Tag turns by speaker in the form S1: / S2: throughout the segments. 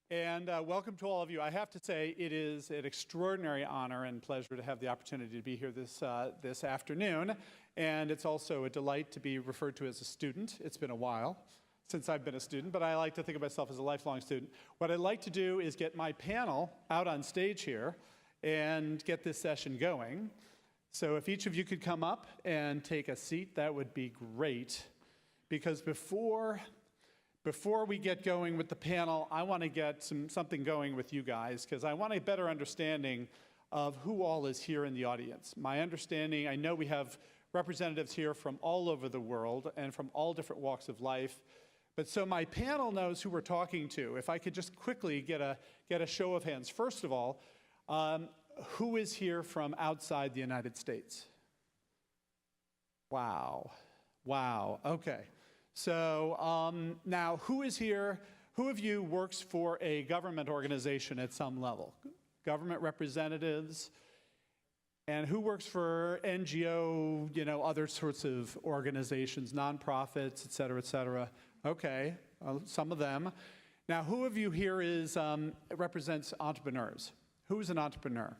S1: And welcome to all of you. I have to say it is an extraordinary honor and pleasure to have the opportunity to be here this afternoon. And it's also a delight to be referred to as a student. It's been a while since I've been a student, but I like to think of myself as a lifelong student. What I'd like to do is get my panel out on stage here and get this session going. So if each of you could come up and take a seat, that would be great. Because before we get going with the panel, I want to get something going with you guys, because I want a better understanding of who all is here in the audience. My understanding, I know we have representatives here from all over the world and from all different walks of life, but so my panel knows who we're talking to. If I could just quickly get a show of hands. First of all, who is here from outside the United States? Wow, okay. So now, who is here? Who of you works for a government organization at some level? Government representatives? And who works for NGO, other sorts of organizations, nonprofits, et cetera, et cetera? Okay, some of them. Now, who of you here represents entrepreneurs? Who's an entrepreneur?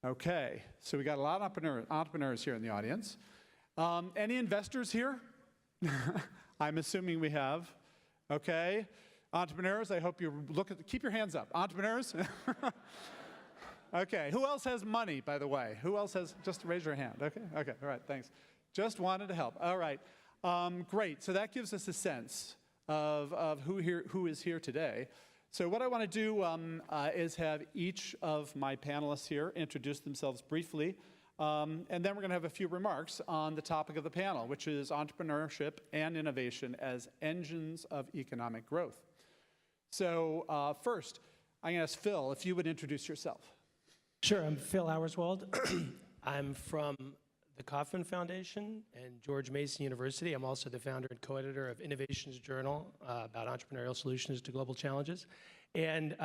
S1: Okay, so we got a lot of entrepreneurs here in the audience. Any investors here? I'm assuming we have. Okay. Entrepreneurs, I hope you keep your hands up. Entrepreneurs? Okay. Who else has money, by the way? Who else has, just raise your hand. Okay. All right. Thanks. Just wanted to help. All right. Great. So that gives us a sense of who is here today. So what I want to do is have each of my panelists here introduce themselves briefly. And then we're going to have a few remarks on the topic of the panel, which is entrepreneurship and innovation as engines of economic growth. So first, I'm going to ask Phil if you would introduce yourself.
S2: Sure, I'm Phil Auerswald. I'm from the Kauffman Foundation and George Mason University. I'm also the founder and co-editor of Innovations Journal about entrepreneurial solutions to global challenges. And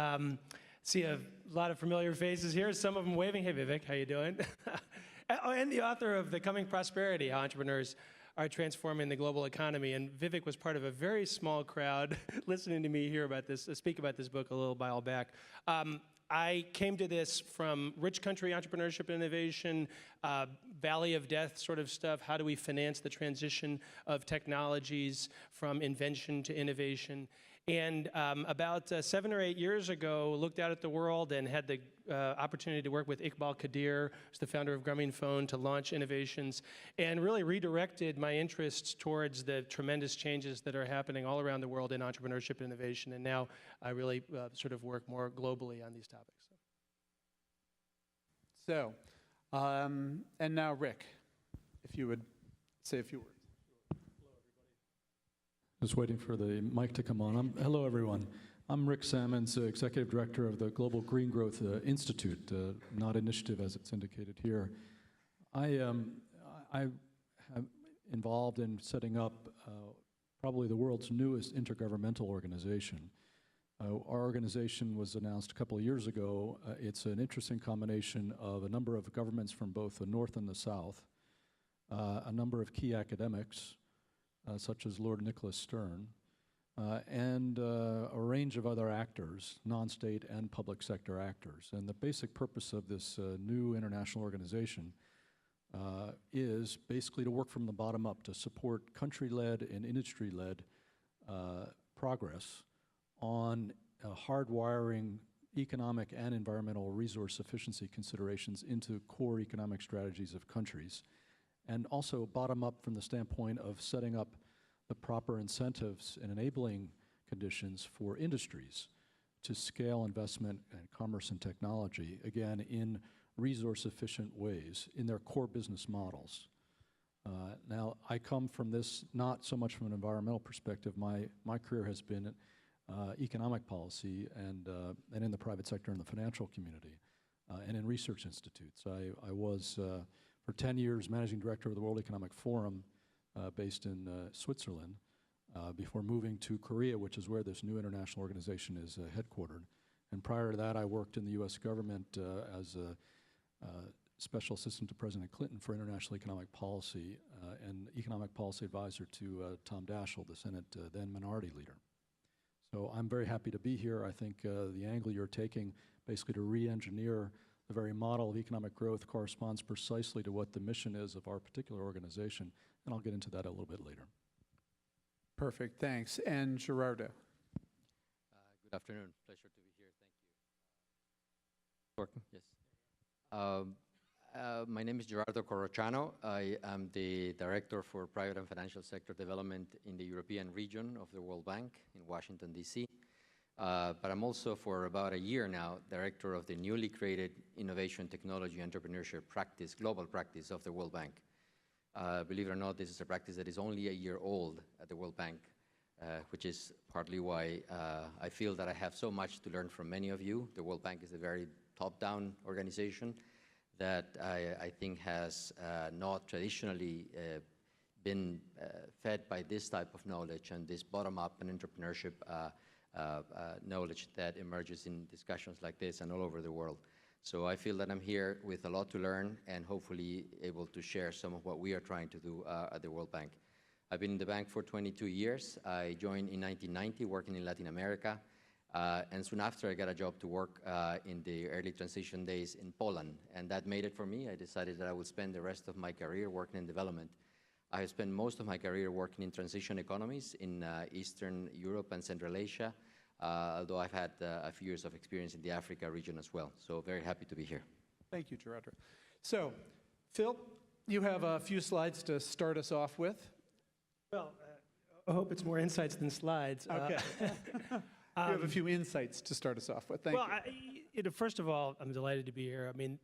S2: see a lot of familiar faces here, some of them waving. Hey, Vivek, how you doing? And the author of The Coming Prosperity, How Entrepreneurs Are Transforming the Global Economy. And Vivek was part of a very small crowd listening to me hear about this, speak about this book a little while back. I came to this from rich country entrepreneurship and innovation, valley of death sort of stuff. How do we finance the transition of technologies from invention to innovation? And about 7 or 8 years ago, looked out at the world and had the opportunity to work with Iqbal Kadir, who's the founder of Grameenphone, to launch innovations, and really redirected my interests towards the tremendous changes that are happening all around the world in entrepreneurship and innovation. And now I really sort of work more globally on these topics.
S1: So, and now Rick, if you would say a few words.
S3: Just waiting for the mic to come on. Hello, everyone. I'm Rick Sammons, Executive Director of the Global Green Growth Institute, not initiative as it's indicated here. I am involved in setting up probably the world's newest intergovernmental organization. Our organization was announced a couple of years ago. It's an interesting combination of a number of governments from both the North and the South, a number of key academics, such as Lord Nicholas Stern, and a range of other actors, non-state and public sector actors. And the basic purpose of this new international organization is basically to work from the bottom up to support country-led and industry-led progress on hardwiring economic and environmental resource efficiency considerations into core economic strategies of countries, and also bottom up from the standpoint of setting up the proper incentives and enabling conditions for industries to scale investment and commerce and technology, again, in resource-efficient ways in their core business models. Now, I come from this not so much from an environmental perspective. My career has been economic policy and in the private sector and the financial community and in research institutes. I was for 10 years managing director of the World Economic Forum based in Switzerland before moving to Korea, which is where this new international organization is headquartered. And prior to that, I worked in the U.S. government as a special assistant to President Clinton for international economic policy and economic policy advisor to Tom Daschle, the Senate then minority leader. So I'm very happy to be here. I think the angle you're taking, basically to re-engineer the very model of economic growth, corresponds precisely to what the mission is of our particular organization, and I'll get into that a little bit later.
S1: Perfect, thanks. And Gerardo.
S4: Good afternoon. Pleasure to be here. Thank you. Working? Yes. My name is Gerardo Corrochano. I am the Director for Private and Financial Sector Development in the European region of the World Bank in Washington, D.C. But I'm also, for about a year now, Director of the newly created Innovation, Technology, Entrepreneurship practice, global practice of the World Bank. Believe it or not, this is a practice that is only a year old at the World Bank, which is partly why I feel that I have so much to learn from many of you. The World Bank is a very top-down organization that I think has not traditionally been fed by this type of knowledge and this bottom-up and entrepreneurship knowledge that emerges in discussions like this and all over the world. So I feel that I'm here with a lot to learn and hopefully able to share some of what we are trying to do at the World Bank. I've been in the bank for 22 years. I joined in 1990 working in Latin America. And soon after, I got a job to work in the early transition days in Poland. And that made it for me. I decided that I would spend the rest of my career working in development. I have spent most of my career working in transition economies in Eastern Europe and Central Asia, although I've had a few years of experience in the Africa region as well. So very happy to be here.
S1: Thank you, Gerardo. So, Phil, you have a few slides to start us off with.
S2: Well, I hope it's more insights than slides.
S1: Okay. You have a few insights to start us off with. Thank you.
S2: First of all, I'm delighted to be here. I mean,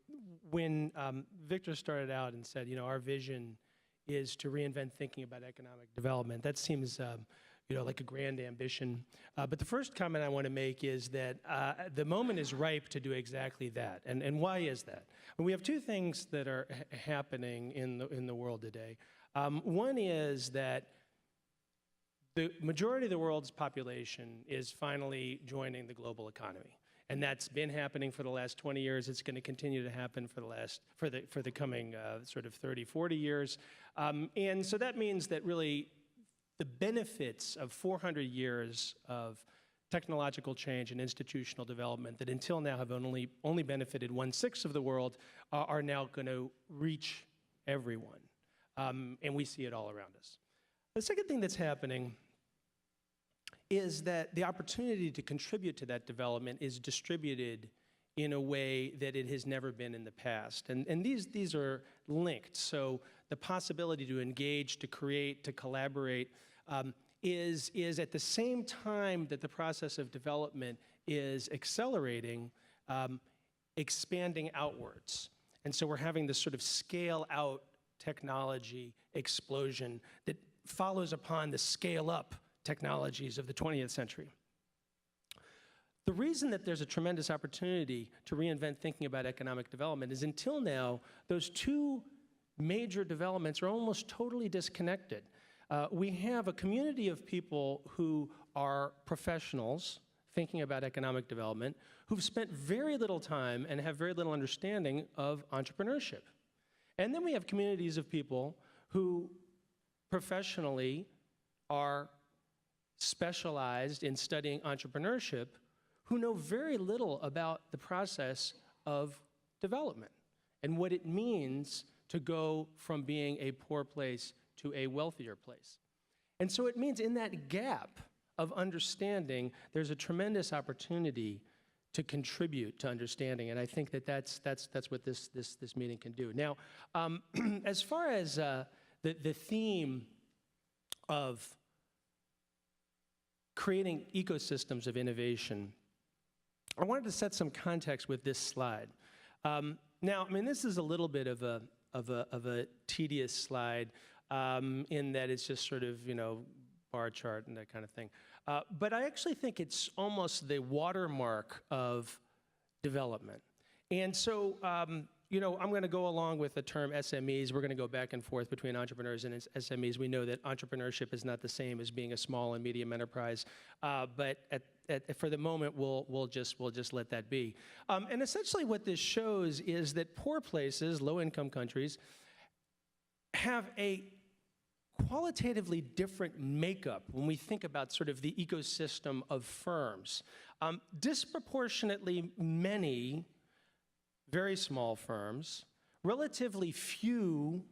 S2: when Victor started out and said, our vision is to reinvent thinking about economic development, that seems, like a grand ambition. But the first comment I want to make is that the moment is ripe to do exactly that. And why is that? Well, we have two things that are happening in the world today. One is that the majority of the world's population is finally joining the global economy. And that's been happening for the last 20 years. It's going to continue to happen for the coming sort of 30, 40 years. And so that means that really the benefits of 400 years of technological change and institutional development that until now have only benefited 1/6 of the world are now going to reach everyone. And we see it all around us. The second thing that's happening is that the opportunity to contribute to that development is distributed in a way that it has never been in the past. And these are linked. So the possibility to engage, to create, to collaborate is at the same time that the process of development is accelerating, expanding outwards. And so we're having this sort of scale out technology explosion that follows upon the scale up technologies of the 20th century. The reason that there's a tremendous opportunity to reinvent thinking about economic development is until now, those two major developments are almost totally disconnected. We have a community of people who are professionals thinking about economic development who've spent very little time and have very little understanding of entrepreneurship. And then we have communities of people who professionally are specialized in studying entrepreneurship who know very little about the process of development and what it means to go from being a poor place to a wealthier place. And so it means in that gap of understanding, there's a tremendous opportunity to contribute to understanding, and I think that that's what this meeting can do. Now, as far as the theme of creating ecosystems of innovation, I wanted to set some context with this slide. Now, I mean, this is a little bit of a tedious slide in that it's just sort of, bar chart and that kind of thing. But I actually think it's almost the watermark of development. And so, I'm going to go along with the term SMEs. We're going to go back and forth between entrepreneurs and SMEs. We know that entrepreneurship is not the same as being a small and medium enterprise, but for the moment, we'll just let that be. And essentially, what this shows is that poor places, low-income countries, have a qualitatively different makeup when we think about sort of the ecosystem of firms. Disproportionately many very small firms, relatively few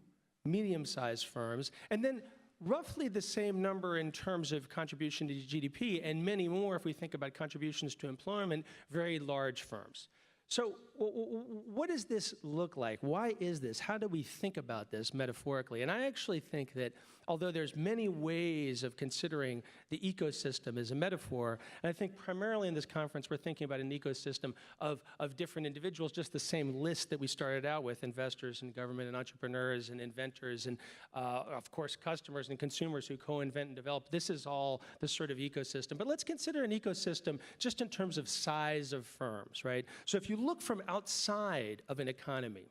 S2: medium-sized firms, and then roughly the same number in terms of contribution to GDP, and many more if we think about contributions to employment, very large firms. So what does this look like? Why is this? How do we think about this metaphorically? And I actually think that although there's many ways of considering the ecosystem as a metaphor, and I think primarily in this conference we're thinking about an ecosystem of different individuals, just the same list that we started out with, investors and government and entrepreneurs and inventors and of course customers and consumers who co-invent and develop. This is all the sort of ecosystem. But let's consider an ecosystem just in terms of size of firms, right? So if you look from outside of an economy,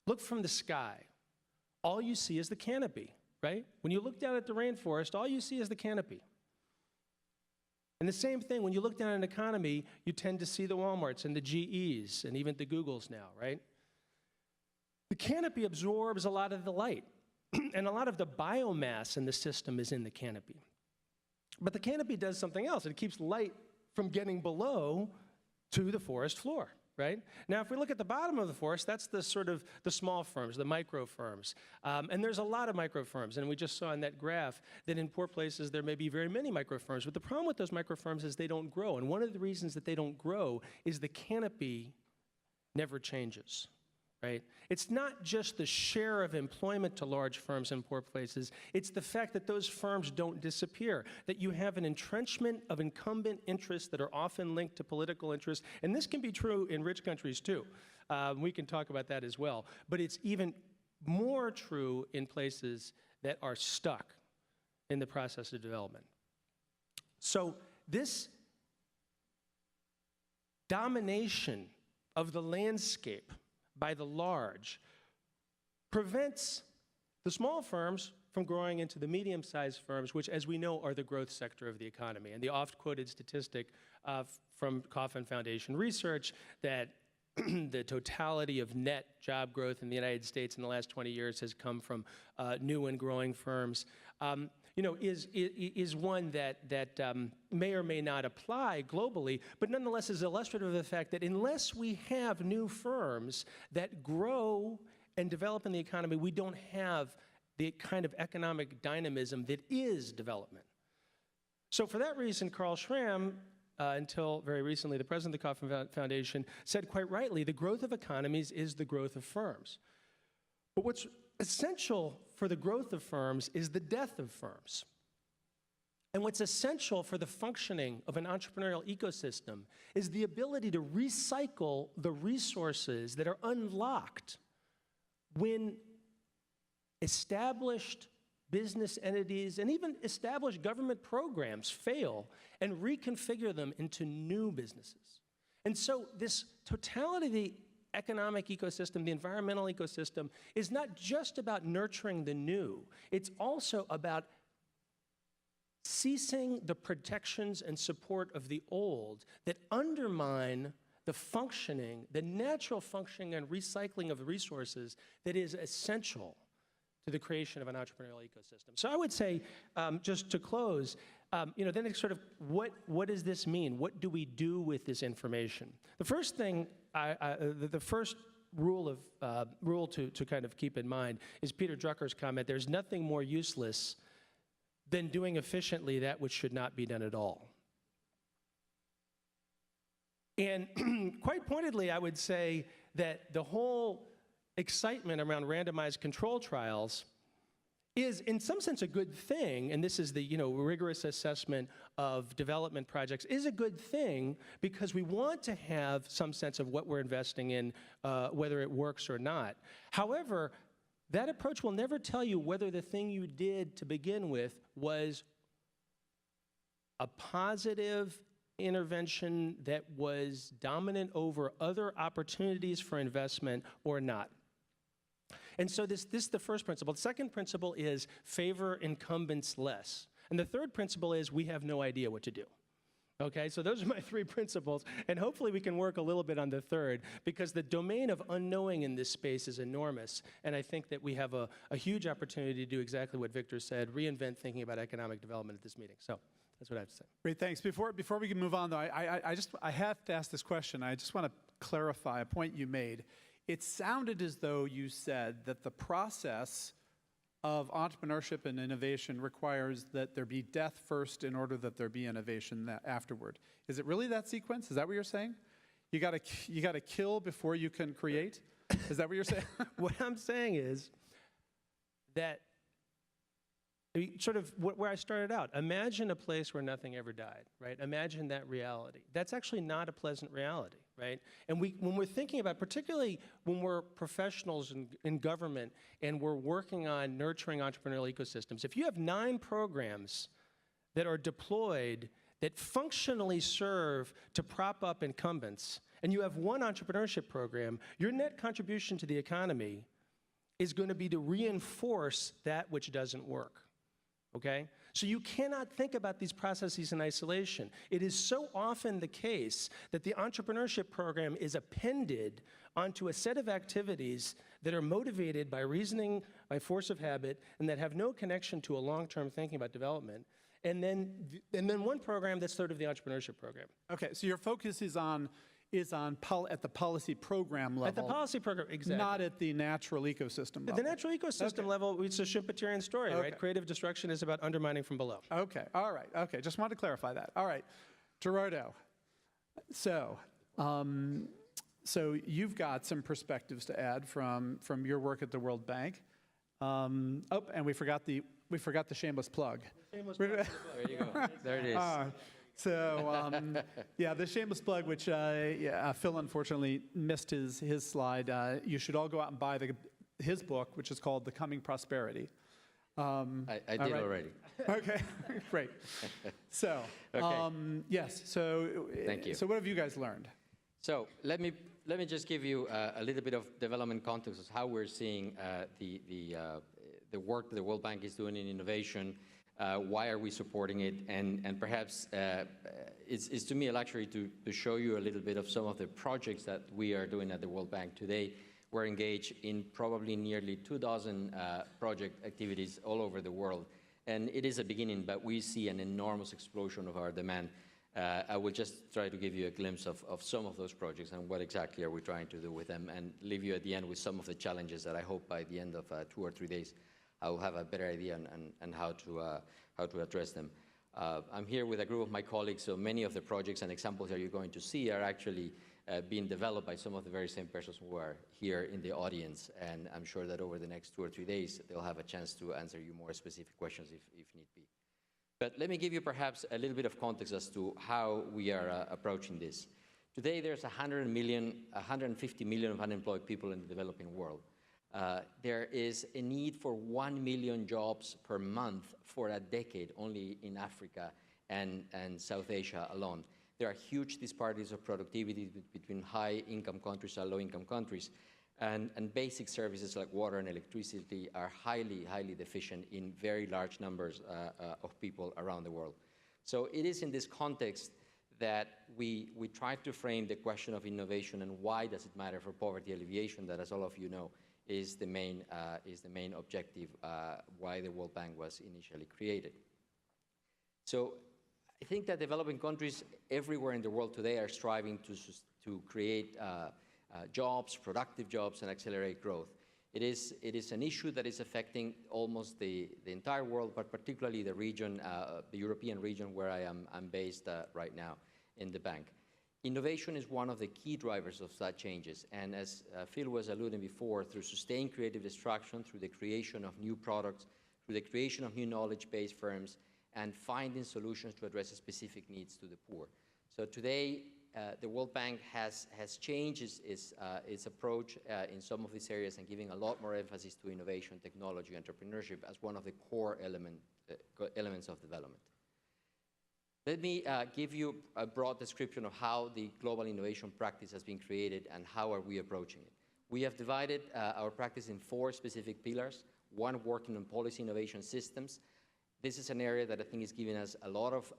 S2: look from the sky, all you see is the canopy, right? When you look down at the rainforest, all you see is the canopy. And the same thing, when you look down at an economy, you tend to see the Walmarts and the GEs and even the Googles now, right? The canopy absorbs a lot of the light, and a lot of the biomass in the system is in the canopy. But the canopy does something else. It keeps light from getting below to the forest floor. Right? Now, if we look at the bottom of the forest, that's the sort of the small firms, the micro firms. And there's a lot of micro firms. And we just saw in that graph that in poor places there may be very many micro firms. But the problem with those micro firms is they don't grow. And one of the reasons that they don't grow is the canopy never changes. Right? It's not just the share of employment to large firms in poor places, it's the fact that those firms don't disappear, that you have an entrenchment of incumbent interests that are often linked to political interests, and this can be true in rich countries too. We can talk about that as well, but it's even more true in places that are stuck in the process of development. So this domination of the landscape by the large prevents the small firms from growing into the medium-sized firms, which, as we know, are the growth sector of the economy. And the oft-quoted statistic from Kauffman Foundation research that the totality of net job growth in the United States in the last 20 years has come from new and growing firms, is one that may or may not apply globally, but nonetheless is illustrative of the fact that unless we have new firms that grow and develop in the economy, we don't have the kind of economic dynamism that is development. So for that reason, Carl Schramm, until very recently the president of the Kauffman Foundation, said quite rightly, the growth of economies is the growth of firms. But what's essential for the growth of firms is the death of firms. And what's essential for the functioning of an entrepreneurial ecosystem is the ability to recycle the resources that are unlocked when established business entities and even established government programs fail and reconfigure them into new businesses. And so this totality of the economic ecosystem, the environmental ecosystem, is not just about nurturing the new. It's also about ceasing the protections and support of the old that undermine the functioning, the natural functioning and recycling of resources that is essential to the creation of an entrepreneurial ecosystem. So I would say, just to close, then it's sort of, what does this mean? What do we do with this information? The first thing, the first rule to kind of keep in mind is Peter Drucker's comment, there's nothing more useless than doing efficiently that which should not be done at all. And quite pointedly, I would say that the whole excitement around randomized control trials is in some sense a good thing, and this is the rigorous assessment of development projects is a good thing because we want to have some sense of what we're investing in, whether it works or not. However, that approach will never tell you whether the thing you did to begin with was a positive intervention that was dominant over other opportunities for investment or not. And so this is the first principle. The second principle is favor incumbents less. And the third principle is we have no idea what to do. Okay, so those are my three principles, and hopefully we can work a little bit on the third, because the domain of unknowing in this space is enormous, and I think that we have a huge opportunity to do exactly what Victor said, reinvent thinking about economic development at this meeting. So that's what I have to say.
S1: Great, thanks. Before we can move on, though, I have to ask this question. I just want to clarify a point you made. It sounded as though you said that the process of entrepreneurship and innovation requires that there be death first in order that there be innovation afterward. Is it really that sequence? Is that what you're saying? You got to kill before you can create? Is that what you're saying?
S2: What I'm saying is that sort of where I started out. Imagine a place where nothing ever died, right? Imagine that reality. That's actually not a pleasant reality, right? And when we're thinking about, particularly when we're professionals in government and we're working on nurturing entrepreneurial ecosystems, if you have 9 programs that are deployed that functionally serve to prop up incumbents, and you have one entrepreneurship program, your net contribution to the economy is going to be to reinforce that which doesn't work. Okay? So you cannot think about these processes in isolation. It is so often the case that the entrepreneurship program is appended onto a set of activities that are motivated by reasoning, by force of habit, and that have no connection to a long-term thinking about development. And then one program that's sort of the entrepreneurship program.
S1: Okay, so your focus is at the policy program level.
S2: At the policy program, exactly.
S1: Not at the natural ecosystem level.
S2: At the natural ecosystem level, it's a Schumpeterian story, right? Creative destruction is about undermining from below.
S1: Okay, all right, okay, just wanted to clarify that. All right, Gerardo, so you've got some perspectives to add from your work at the World Bank. And we forgot the shameless plug.
S2: Shameless plug.
S4: There you go. There it is.
S1: The shameless plug, which Phil unfortunately missed his slide. You should all go out and buy his book, which is called The Coming Prosperity.
S4: I did already.
S1: Okay, great. So, yes. So,
S4: thank you.
S1: So, what have you guys learned?
S4: So let me just give you a little bit of development context of how we're seeing the work that the World Bank is doing in innovation. Why are we supporting it? And perhaps it's to me a luxury to show you a little bit of some of the projects that we are doing at the World Bank today. We're engaged in probably nearly 24 project activities all over the world. And it is a beginning, but we see an enormous explosion of our demand. I will just try to give you a glimpse of some of those projects and what exactly are we trying to do with them, and leave you at the end with some of the challenges that I hope by the end of 2 or 3 days I will have a better idea on how to address them. I'm here with a group of my colleagues, so many of the projects and examples that you're going to see are actually being developed by some of the very same persons who are here in the audience, and I'm sure that over the next 2 or 3 days they'll have a chance to answer you more specific questions if need be. But let me give you perhaps a little bit of context as to how we are approaching this. Today there's 150 million of unemployed people in the developing world. There is a need for 1 million jobs per month for a decade only in Africa and South Asia alone. There are huge disparities of productivity between high-income countries and low-income countries. And basic services like water and electricity are highly, highly deficient in very large numbers of people around the world. So it is in this context that we try to frame the question of innovation and why does it matter for poverty alleviation, that, as all of you know, is the main objective why the World Bank was initially created. So I think that developing countries everywhere in the world today are striving to create jobs, productive jobs, and accelerate growth. It is an issue that is affecting almost the entire world, but particularly the region, the European region where I'm based right now in the bank. Innovation is one of the key drivers of such changes, and as Phil was alluding before, through sustained creative destruction, through the creation of new products, through the creation of new knowledge-based firms, and finding solutions to address specific needs to the poor. So today, the World Bank has changed its approach in some of these areas and giving a lot more emphasis to innovation, technology, entrepreneurship as one of the core elements of development. Let me give you a broad description of how the global innovation practice has been created and how are we approaching it. We have divided our practice in 4 specific pillars, one working on policy innovation systems, This is an area that I think is giving us a lot of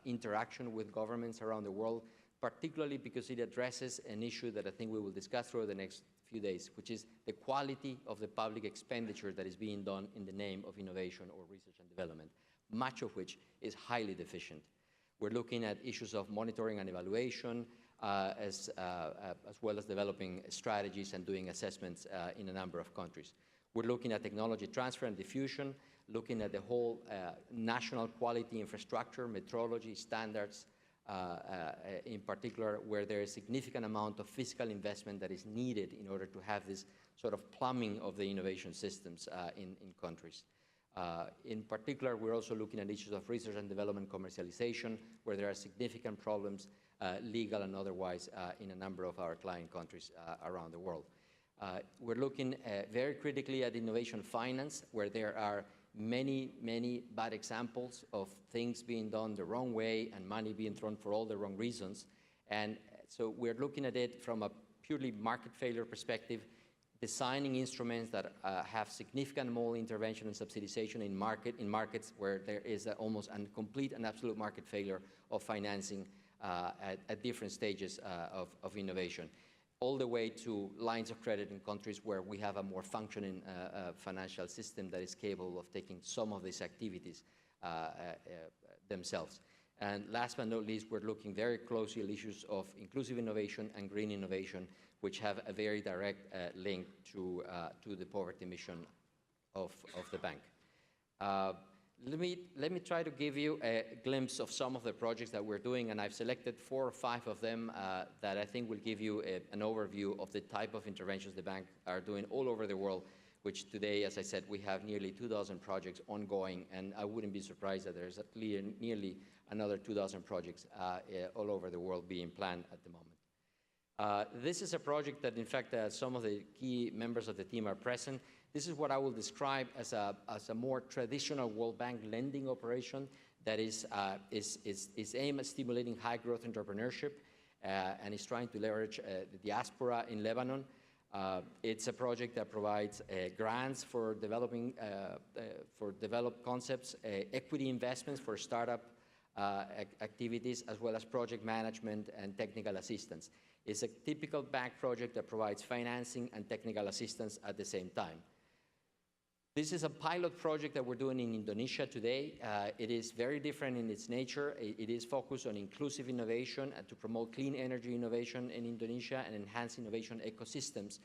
S4: interaction with governments around the world, particularly because it addresses an issue that I think we will discuss through the next few days, which is the quality of the public expenditure that is being done in the name of innovation or research and development, much of which is highly deficient. We're looking at issues of monitoring and evaluation, as well as developing strategies and doing assessments in a number of countries. We're looking at technology transfer and diffusion, looking at the whole national quality infrastructure, metrology, standards, in particular, where there is a significant amount of fiscal investment that is needed in order to have this sort of plumbing of the innovation systems in countries. In particular, we're also looking at issues of research and development commercialization, where there are significant problems, legal and otherwise, in a number of our client countries around the world. We're looking very critically at innovation finance, where there are many, many bad examples of things being done the wrong way and money being thrown for all the wrong reasons. And so we're looking at it from a purely market failure perspective, designing instruments that have significant moral intervention and subsidization in markets where there is almost a complete and absolute market failure of financing at different stages of innovation, all the way to lines of credit in countries where we have a more functioning financial system that is capable of taking some of these activities themselves. And last but not least, we're looking very closely at issues of inclusive innovation and green innovation, which have a very direct link to the poverty mission of the bank. Let me try to give you a glimpse of some of the projects that we're doing, and I've selected 4 or 5 of them that I think will give you an overview of the type of interventions the bank are doing all over the world, which today, as I said, we have nearly 2,000 projects ongoing, and I wouldn't be surprised that there's nearly another 2,000 projects all over the world being planned at the moment. This is a project that, in fact, some of the key members of the team are present. This is what I will describe as a more traditional World Bank lending operation that is aimed at stimulating high-growth entrepreneurship and is trying to leverage the diaspora in Lebanon. It's a project that provides grants for developed concepts, equity investments for startup activities, as well as project management and technical assistance. It's a typical bank project that provides financing and technical assistance at the same time. This is a pilot project that we're doing in Indonesia today. It is very different in its nature. It is focused on inclusive innovation and to promote clean energy innovation in Indonesia and enhance innovation ecosystems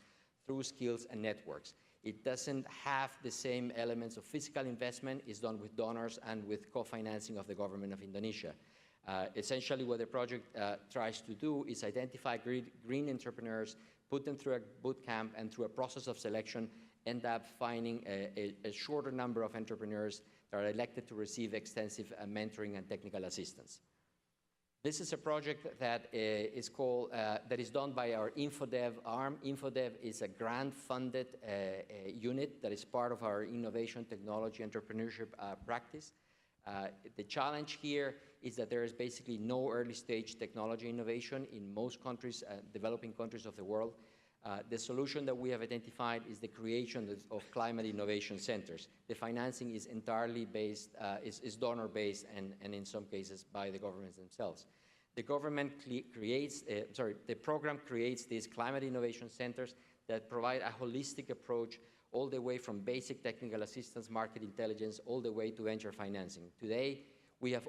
S4: through skills and networks. It doesn't have the same elements of physical investment. It's done with donors and with co-financing of the government of Indonesia. Essentially, what the project tries to do is identify green entrepreneurs, put them through a boot camp, and through a process of selection, end up finding a shorter number of entrepreneurs that are elected to receive extensive mentoring and technical assistance. This is a project that is done by our InfoDev arm. InfoDev is a grant-funded unit that is part of our innovation, technology, entrepreneurship practice. The challenge here is that there is basically no early-stage technology innovation in most countries, developing countries of the world. The solution that we have identified is the creation of climate innovation centers. The financing is entirely based, is donor-based, and in some cases by the governments themselves. The program creates these climate innovation centers that provide a holistic approach all the way from basic technical assistance, market intelligence, all the way to venture financing. Today, we have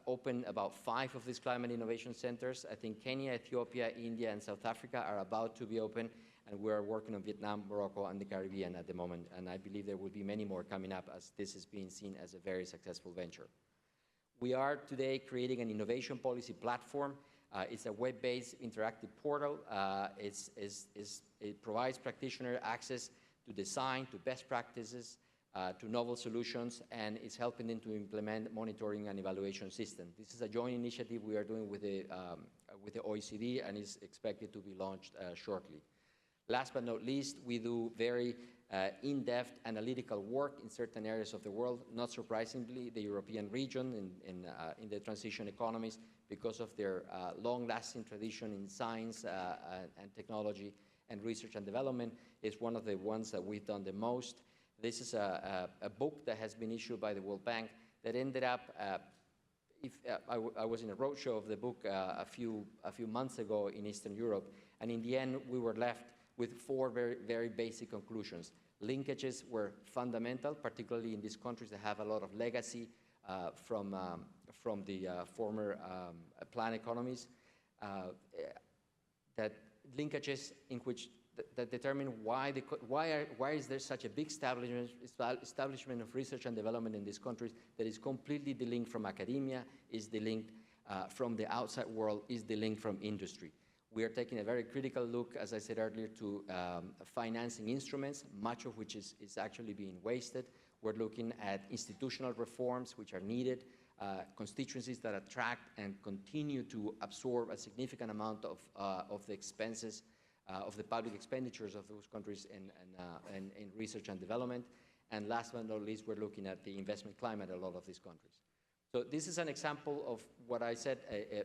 S4: opened about 5 of these climate innovation centers. I think Kenya, Ethiopia, India, and South Africa are about to be open, and we're working on Vietnam, Morocco, and the Caribbean at the moment. And I believe there will be many more coming up as this is being seen as a very successful venture. We are today creating an innovation policy platform. It's a web-based interactive portal. It provides practitioner access to design, to best practices, to novel solutions, and is helping them to implement monitoring and evaluation systems. This is a joint initiative we are doing with the OECD and is expected to be launched shortly. Last but not least, we do very in-depth analytical work in certain areas of the world, not surprisingly, the European region in the transition economies, because of their long-lasting tradition in science and technology and research and development, is one of the ones that we've done the most. This is a book that has been issued by the World Bank that ended up, I was in a roadshow of the book a few months ago in Eastern Europe, and in the end we were left with 4 very basic conclusions. Linkages were fundamental, particularly in these countries that have a lot of legacy from the former planned economies. That linkages in which that determine why is there such a big establishment of research and development in these countries that is completely delinked from academia, is delinked from the outside world, is delinked from industry. We are taking a very critical look, as I said earlier, to financing instruments, much of which is actually being wasted. We're looking at institutional reforms which are needed, constituencies that attract and continue to absorb a significant amount of the expenses of the public expenditures of those countries in research and development. And last but not least, we're looking at the investment climate in a lot of these countries. So this is an example of what I said,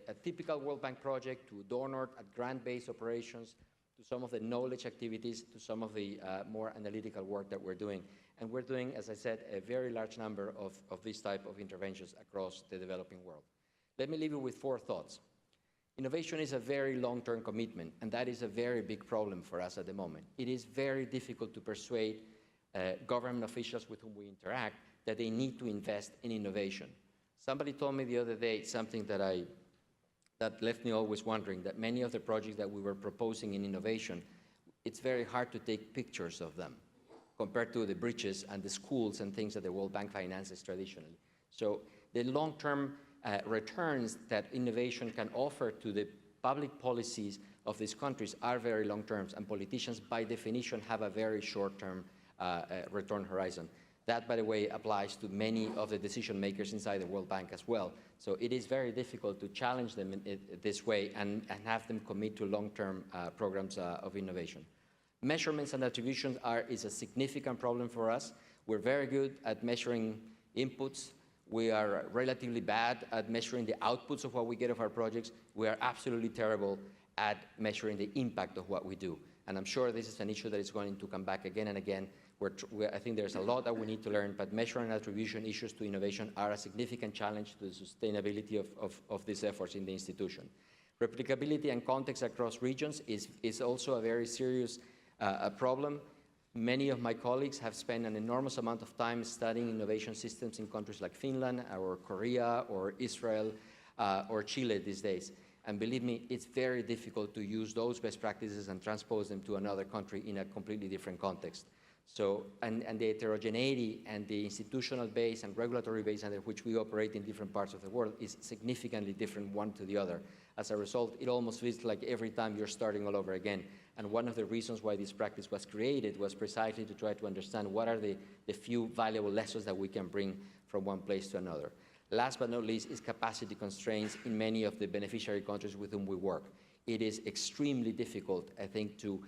S4: a typical World Bank project, to donor at grant-based operations, to some of the knowledge activities, to some of the more analytical work that we're doing. And we're doing, as I said, a very large number of this type of interventions across the developing world. Let me leave you with 4 thoughts. Innovation is a very long-term commitment, and that is a very big problem for us at the moment. It is very difficult to persuade government officials with whom we interact that they need to invest in innovation. Somebody told me the other day something that left me always wondering, that many of the projects that we were proposing in innovation, it's very hard to take pictures of them compared to the bridges and the schools and things that the World Bank finances traditionally. So the long-term returns that innovation can offer to the public policies of these countries are very long-term, and politicians by definition have a very short-term return horizon. That, by the way, applies to many of the decision makers inside the World Bank as well. So it is very difficult to challenge them in this way and have them commit to long-term programs of innovation. Measurements and attributions is a significant problem for us. We're very good at measuring inputs. We are relatively bad at measuring the outputs of what we get of our projects. We are absolutely terrible at measuring the impact of what we do. And I'm sure this is an issue that is going to come back again and again. I think there's a lot that we need to learn, but measuring and attribution issues to innovation are a significant challenge to the sustainability of these efforts in the institution. Replicability and context across regions is also a very serious problem. Many of my colleagues have spent an enormous amount of time studying innovation systems in countries like Finland or Korea or Israel or Chile these days. And believe me, it's very difficult to use those best practices and transpose them to another country in a completely different context. So, and the heterogeneity and the institutional base and regulatory base under which we operate in different parts of the world is significantly different one to the other. As a result, it almost feels like every time you're starting all over again. And one of the reasons why this practice was created was precisely to try to understand what are the few valuable lessons that we can bring from one place to another. Last but not least is capacity constraints in many of the beneficiary countries with whom we work. It is extremely difficult, I think, to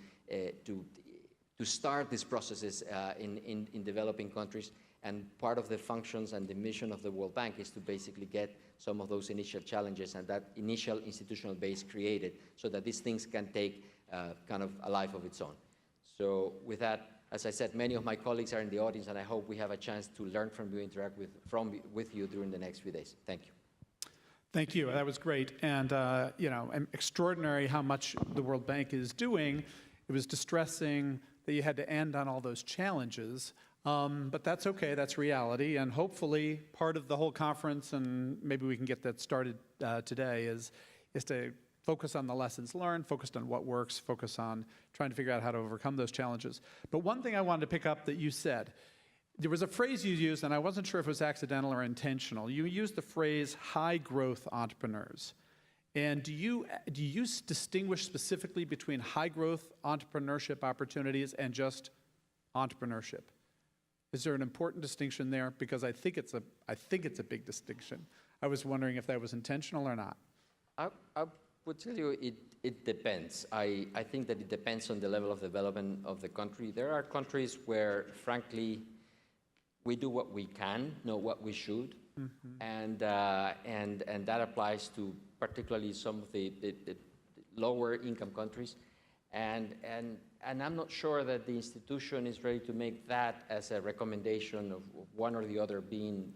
S4: start these processes in developing countries, and part of the functions and the mission of the World Bank is to basically get some of those initial challenges and that initial institutional base created so that these things can take kind of a life of its own. So with that, as I said, many of my colleagues are in the audience, and I hope we have a chance to learn from you, interact with you during the next few days. Thank you.
S1: Thank you. That was great. And, extraordinary how much the World Bank is doing. It was distressing that you had to end on all those challenges. But that's okay, that's reality. And hopefully part of the whole conference, and maybe we can get that started today, is to focus on the lessons learned, focused on what works, focus on trying to figure out how to overcome those challenges. But one thing I wanted to pick up that you said, there was a phrase you used, and I wasn't sure if it was accidental or intentional. You used the phrase high growth entrepreneurs. And do you distinguish specifically between high growth entrepreneurship opportunities and just entrepreneurship? Is there an important distinction there? Because I think it's a big distinction. I was wondering if that was intentional or not.
S4: I would tell you it depends. I think that it depends on the level of development of the country. There are countries where, frankly, we do what we can, not what we should. Mm-hmm. And that applies to particularly some of the lower income countries. And and I'm not sure that the institution is ready to make that as a recommendation of one or the other being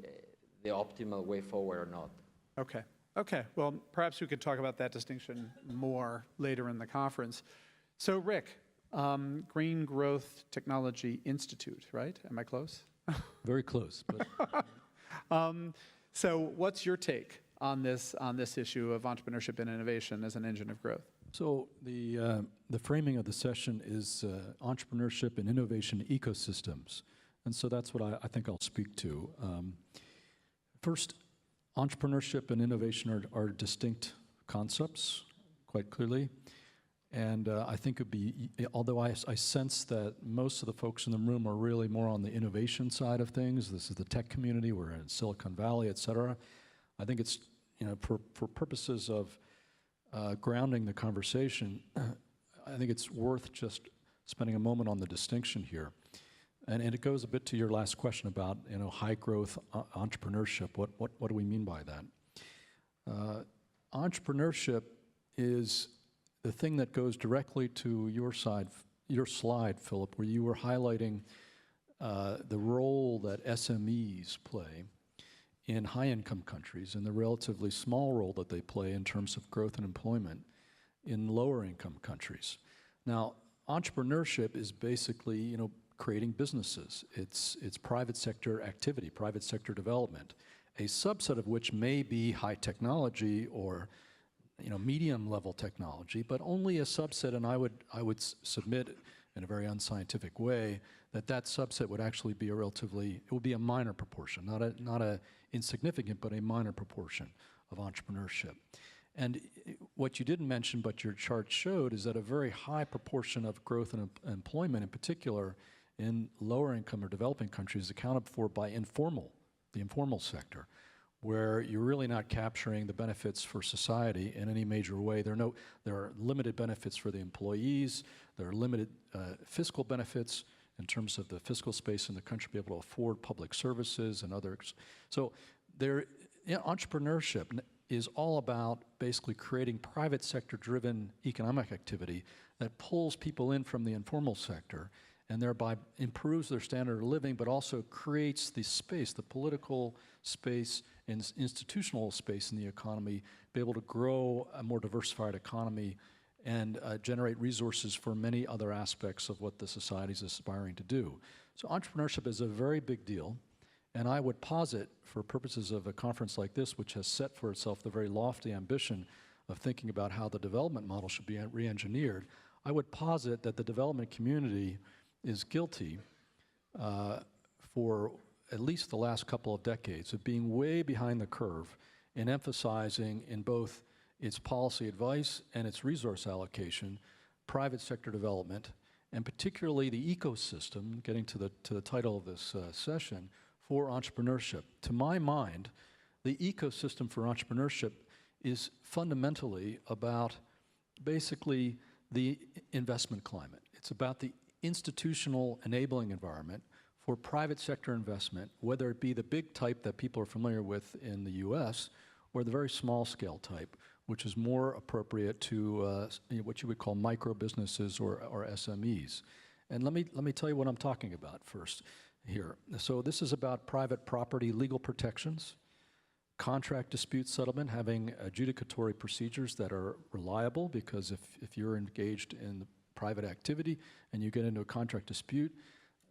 S4: the optimal way forward or not.
S1: Okay. Okay. Well, perhaps we could talk about that distinction more later in the conference. So, Rick, Green Growth Technology Institute, right? Am I close?
S3: Very close. But
S1: So, what's your take on this issue of entrepreneurship and innovation as an engine of growth?
S3: So the framing of the session is entrepreneurship and innovation ecosystems. And so that's what I think I'll speak to. First, entrepreneurship and innovation are distinct concepts, quite clearly. And I think it'd be, although I sense that most of the folks in the room are really more on the innovation side of things, this is the tech community, we're in Silicon Valley, et cetera. I think it's, for purposes of grounding the conversation, I think it's worth just spending a moment on the distinction here. And it goes a bit to your last question about high growth entrepreneurship. What do we mean by that? Entrepreneurship is the thing that goes directly to your slide, Philip, where you were highlighting the role that SMEs play in high-income countries and the relatively small role that they play in terms of growth and employment in lower-income countries. Now, entrepreneurship is basically, creating businesses. It's private sector activity, private sector development, a subset of which may be high technology or, medium-level technology, but only a subset. And I would submit in a very unscientific way that subset would actually be it would be a minor proportion, not a insignificant, but a minor proportion of entrepreneurship. And what you didn't mention, but your chart showed, is that a very high proportion of growth and employment, in particular in lower income or developing countries, is accounted for by the informal sector, where you're really not capturing the benefits for society in any major way. There are limited benefits for the employees. There are limited fiscal benefits in terms of the fiscal space in the country to be able to afford public services and others. So entrepreneurship is all about basically creating private sector-driven economic activity that pulls people in from the informal sector and thereby improves their standard of living, but also creates the space, the political space and institutional space in the economy, be able to grow a more diversified economy and generate resources for many other aspects of what the society is aspiring to do. So entrepreneurship is a very big deal, and I would posit, for purposes of a conference like this, which has set for itself the very lofty ambition of thinking about how the development model should be re-engineered, I would posit that the development community is guilty for at least the last couple of decades of being way behind the curve in emphasizing in both its policy advice and its resource allocation, private sector development, and particularly the ecosystem, getting to the title of this session, for entrepreneurship. To my mind, the ecosystem for entrepreneurship is fundamentally about basically the investment climate. It's about the institutional enabling environment for private sector investment, whether it be the big type that people are familiar with in the US or the very small scale type, which is more appropriate to what you would call micro businesses or SMEs. And let me tell you what I'm talking about first here. So this is about private property legal protections, contract dispute settlement, having adjudicatory procedures that are reliable, because if you're engaged in the private activity and you get into a contract dispute,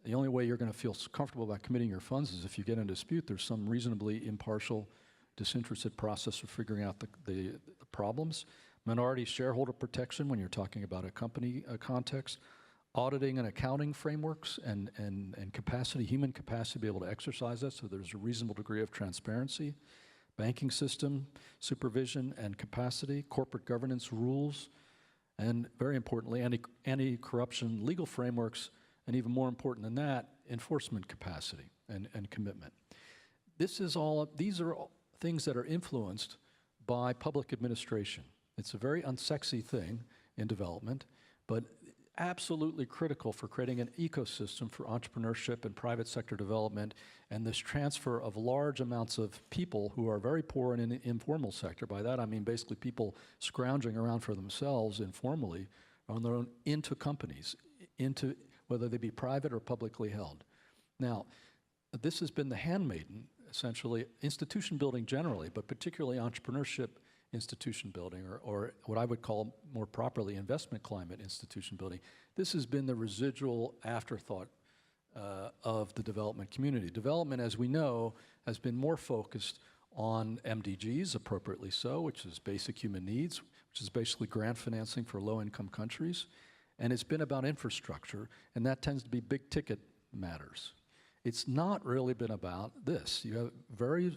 S3: the only way you're going to feel comfortable about committing your funds is if you get in a dispute, there's some reasonably impartial, disinterested process for figuring out the problems. Minority shareholder protection when you're talking about a company context. Auditing and accounting frameworks and capacity, human capacity to be able to exercise that so there's a reasonable degree of transparency. Banking system, supervision and capacity, corporate governance rules, and very importantly, anti-corruption legal frameworks, and even more important than that, enforcement capacity and commitment. These are all things that are influenced by public administration. It's a very unsexy thing in development, but absolutely critical for creating an ecosystem for entrepreneurship and private sector development, and this transfer of large amounts of people who are very poor in the informal sector. By that I mean basically people scrounging around for themselves informally on their own into companies into whether they be private or publicly held. Now, this has been the handmaiden, essentially, institution building generally, but particularly entrepreneurship institution building, or what I would call more properly investment climate institution building. This has been the residual afterthought of the development community. Development, as we know, has been more focused on MDGs, appropriately so, which is basic human needs, which is basically grant financing for low-income countries. And it's been about infrastructure, and that tends to be big-ticket matters. It's not really been about this. You have a very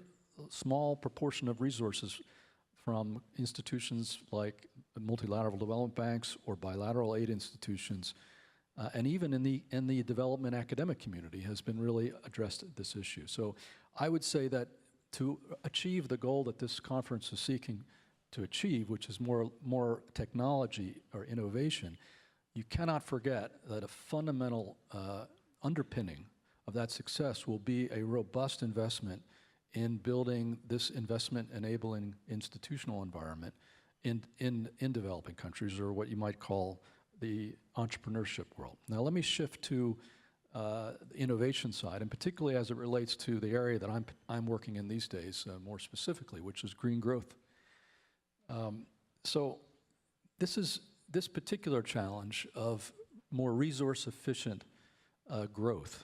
S3: small proportion of resources from institutions like multilateral development banks or bilateral aid institutions, and even in the development academic community has been really addressed this issue. So I would say that to achieve the goal that this conference is seeking to achieve, which is more technology or innovation, you cannot forget that a fundamental underpinning of that success will be a robust investment in building this investment-enabling institutional environment in developing countries, or what you might call the entrepreneurship world. Now let me shift to the innovation side, and particularly as it relates to the area that I'm working in these days more specifically, which is green growth. So this particular challenge of more resource-efficient growth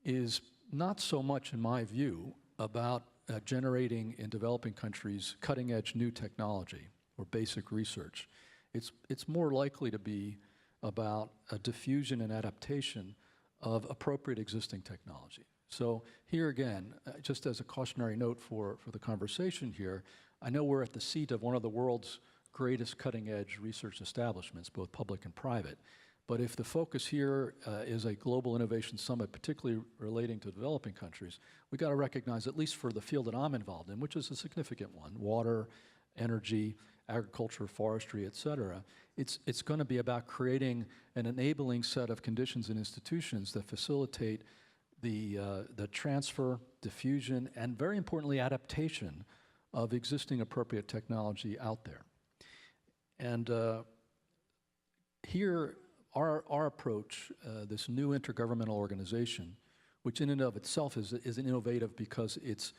S3: is not so much, in my view, about generating in developing countries cutting-edge new technology or basic research. It's more likely to be about a diffusion and adaptation of appropriate existing technology. So here again, just as a cautionary note for the conversation here, I know we're at the seat of one of the world's greatest cutting-edge research establishments, both public and private. But if the focus here is a global innovation summit, particularly relating to developing countries, we got to recognize, at least for the field that I'm involved in, which is a significant one, water, energy, agriculture, forestry, et cetera, it's going to be about creating an enabling set of conditions and institutions that facilitate the transfer, diffusion, and very importantly, adaptation of existing appropriate technology out there. And here, our approach, this new intergovernmental organization, which in and of itself is innovative because it's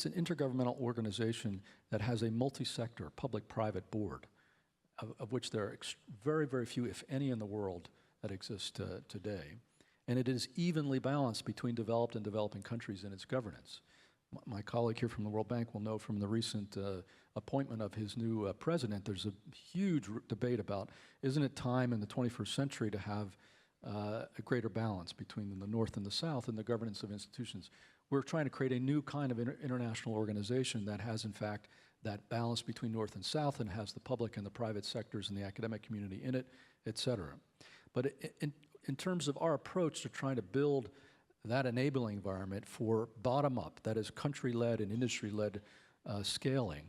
S3: an intergovernmental organization that has a multi-sector public-private board, of which there are very, very few, if any, in the world that exist today. And it is evenly balanced between developed and developing countries in its governance. My colleague here from the World Bank will know from the recent appointment of his new president, there's a huge debate about, isn't it time in the 21st century to have a greater balance between the North and the South in the governance of institutions? We're trying to create a new kind of international organization that has, in fact, that balance between North and South and has the public and the private sectors and the academic community in it, et cetera. But in terms of our approach to trying to build that enabling environment for bottom-up, that is country-led and industry-led scaling,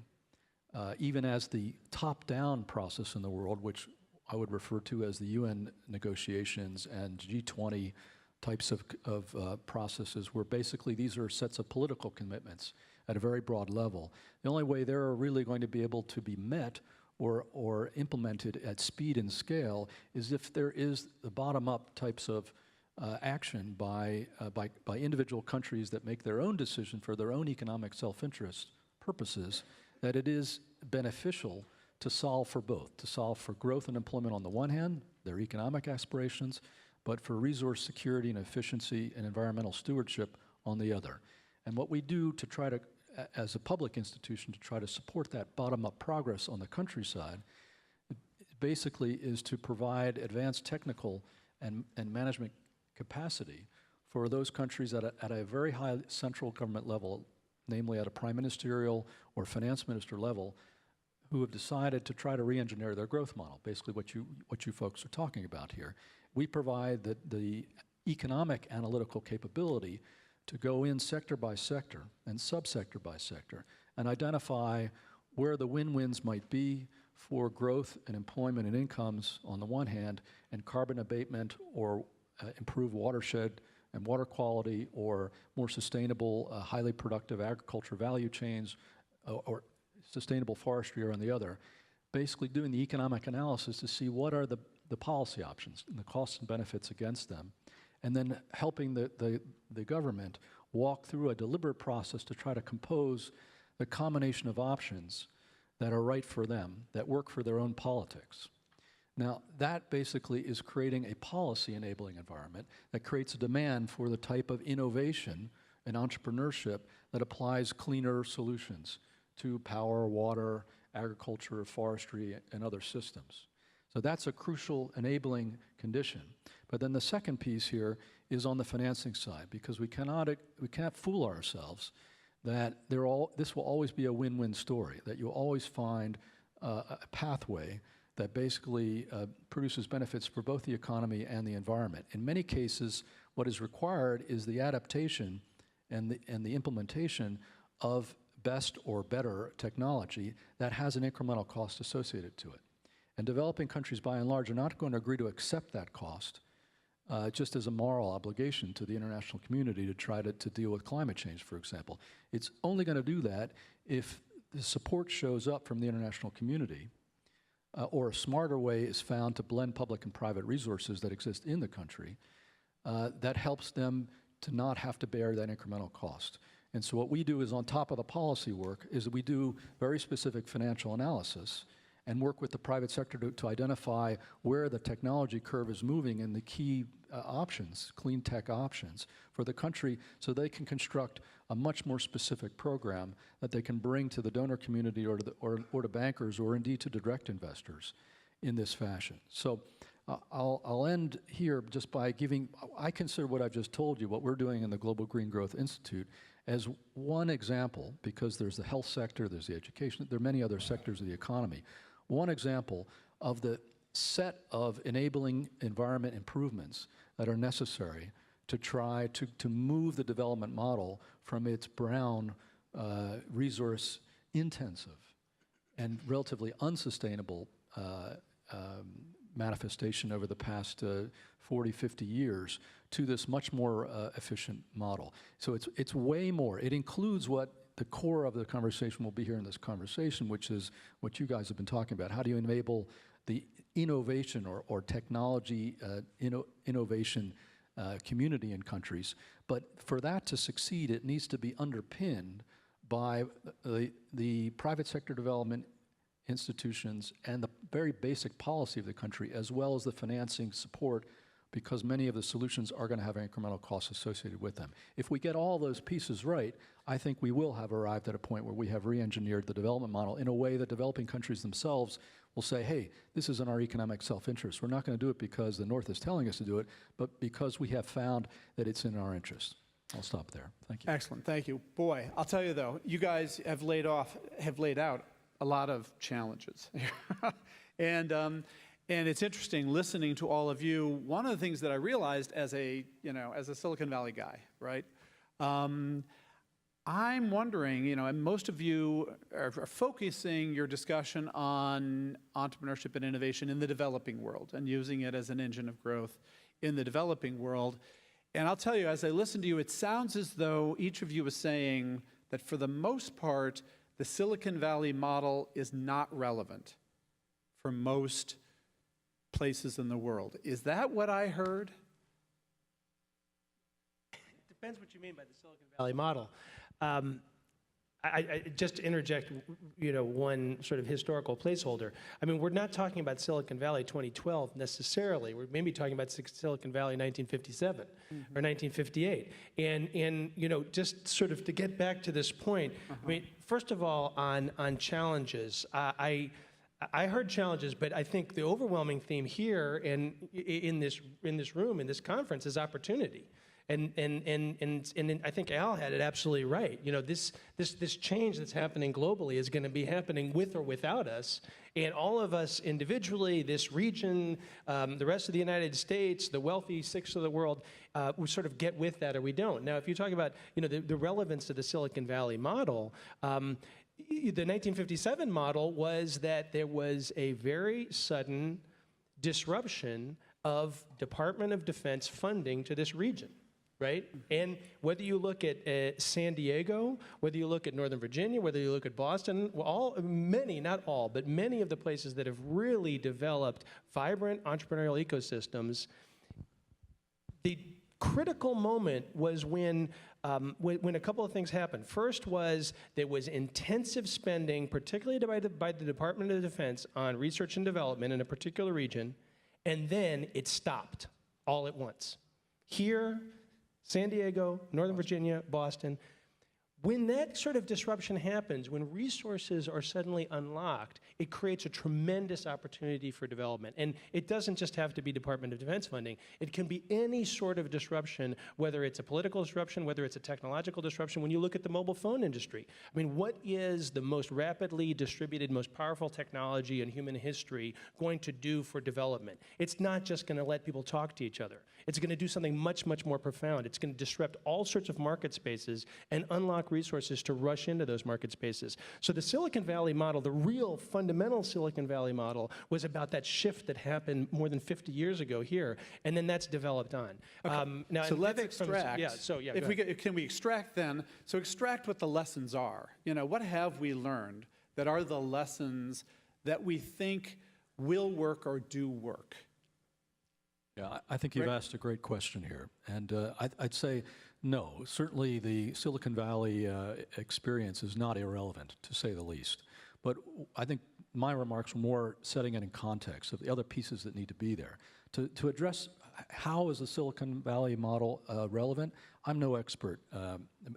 S3: even as the top-down process in the world, which I would refer to as the UN negotiations and G20 types of processes, where basically these are sets of political commitments at a very broad level. The only way they're really going to be able to be met or implemented at speed and scale is if there is the bottom-up types of action by individual countries that make their own decision for their own economic self-interest purposes, that it is beneficial to solve for both, to solve for growth and employment on the one hand, their economic aspirations, but for resource security and efficiency and environmental stewardship on the other. And what we do to try to, as a public institution, to try to support that bottom-up progress on the countryside, basically is to provide advanced technical and management capacity for those countries at a very high central government level, namely at a prime ministerial or finance minister level, who have decided to try to re-engineer their growth model, basically what you folks are talking about here. We provide the economic analytical capability to go in sector by sector and subsector by sector and identify where the win-wins might be for growth and employment and incomes on the one hand, and carbon abatement or improved watershed and water quality or more sustainable, highly productive agriculture value chains or sustainable forestry are on the other. Basically doing the economic analysis to see what are the the policy options and the costs and benefits against them, and then helping the government walk through a deliberate process to try to compose the combination of options that are right for them, that work for their own politics. Now, that basically is creating a policy enabling environment that creates a demand for the type of innovation and entrepreneurship that applies cleaner solutions to power, water, agriculture, forestry, and other systems. So that's a crucial enabling condition. But then the second piece here is on the financing side, because we can't fool ourselves that this will always be a win-win story, that you'll always find a pathway that basically produces benefits for both the economy and the environment. In many cases, what is required is the adaptation and the implementation of best or better technology that has an incremental cost associated to it. And developing countries, by and large, are not going to agree to accept that cost just as a moral obligation to the international community to try to deal with climate change, for example. It's only going to do that if the support shows up from the international community, or a smarter way is found to blend public and private resources that exist in the country that helps them to not have to bear that incremental cost. And so what we do is, on top of the policy work, is that we do very specific financial analysis and work with the private sector to identify where the technology curve is moving and the key options, clean tech options for the country, so they can construct a much more specific program that they can bring to the donor community or to bankers or indeed to direct investors in this fashion. So I'll end here just by I consider what I've just told you, what we're doing in the Global Green Growth Institute, as one example, because there's the health sector, there's the education, there are many other sectors of the economy. One example of the set of enabling environment improvements that are necessary to try to move the development model from its brown, resource intensive and relatively unsustainable manifestation over the past 40, 50 years to this much more efficient model. So it's way more. It includes what the core of the conversation will be here in this conversation, which is what you guys have been talking about. How do you enable the innovation or technology innovation community in countries? But for that to succeed, it needs to be underpinned by the private sector development institutions and the very basic policy of the country, as well as the financing support, because many of the solutions are going to have incremental costs associated with them. If we get all those pieces right, I think we will have arrived at a point where we have re-engineered the development model in a way that developing countries themselves will say, hey, this is in our economic self-interest. We're not going to do it because the North is telling us to do it, but because we have found that it's in our interest. I'll stop there. Thank you.
S1: Excellent. Thank you. Boy, I'll tell you though, you guys have laid out a lot of challenges. And it's interesting listening to all of you. One of the things that I realized as a Silicon Valley guy, right? I'm wondering, and most of you are focusing your discussion on entrepreneurship and innovation in the developing world and using it as an engine of growth in the developing world. And I'll tell you, as I listen to you, it sounds as though each of you is saying that for the most part, the Silicon Valley model is not relevant for most places in the world. Is that what I heard?
S2: It depends what you mean by the Silicon Valley model. I just to interject, one sort of historical placeholder. I mean, we're not talking about Silicon Valley 2012 necessarily. We're maybe talking about Silicon Valley 1957 or 1958. And just sort of to get back to this point, I mean, first of all, on challenges, I heard challenges, but I think the overwhelming theme here and in this room, in this conference, is opportunity. And I think Al had it absolutely right. This change that's happening globally is going to be happening with or without us. And all of us individually, this region, the rest of the United States, the wealthy sixth of the world, we sort of get with that or we don't. Now, if you talk about the relevance of the Silicon Valley model, the 1957 model was that there was a very sudden disruption of Department of Defense funding to this region. right? And whether you look at San Diego, whether you look at Northern Virginia, whether you look at Boston, many, not all, but many of the places that have really developed vibrant entrepreneurial ecosystems, the critical moment was when a couple of things happened. First was there was intensive spending, particularly by the Department of Defense, on research and development in a particular region, and then it stopped all at once. Here, San Diego, Northern Virginia, Boston. When that sort of disruption happens, when resources are suddenly unlocked, it creates a tremendous opportunity for development. And it doesn't just have to be Department of Defense funding. It can be any sort of disruption, whether it's a political disruption, whether it's a technological disruption. When you look at the mobile phone industry, I mean, what is the most rapidly distributed, most powerful technology in human history going to do for development? It's not just going to let people talk to each other. It's going to do something much, much more profound. It's going to disrupt all sorts of market spaces and unlock resources to rush into those market spaces. So the Silicon Valley model, the real fundamental Silicon Valley model, was about that shift that happened more than 50 years ago here, and then that's developed on.
S1: Okay.
S2: Now,
S1: so let's extract.
S2: If
S1: we can we extract then? So extract what the lessons are. You know, what have we learned that are the lessons that we think will work or do work?
S3: Yeah, I think you've asked a great question here. And I'd say no, certainly the Silicon Valley experience is not irrelevant, to say the least. But I think my remarks were more setting it in context of the other pieces that need to be there. To address how is the Silicon Valley model relevant, I'm no expert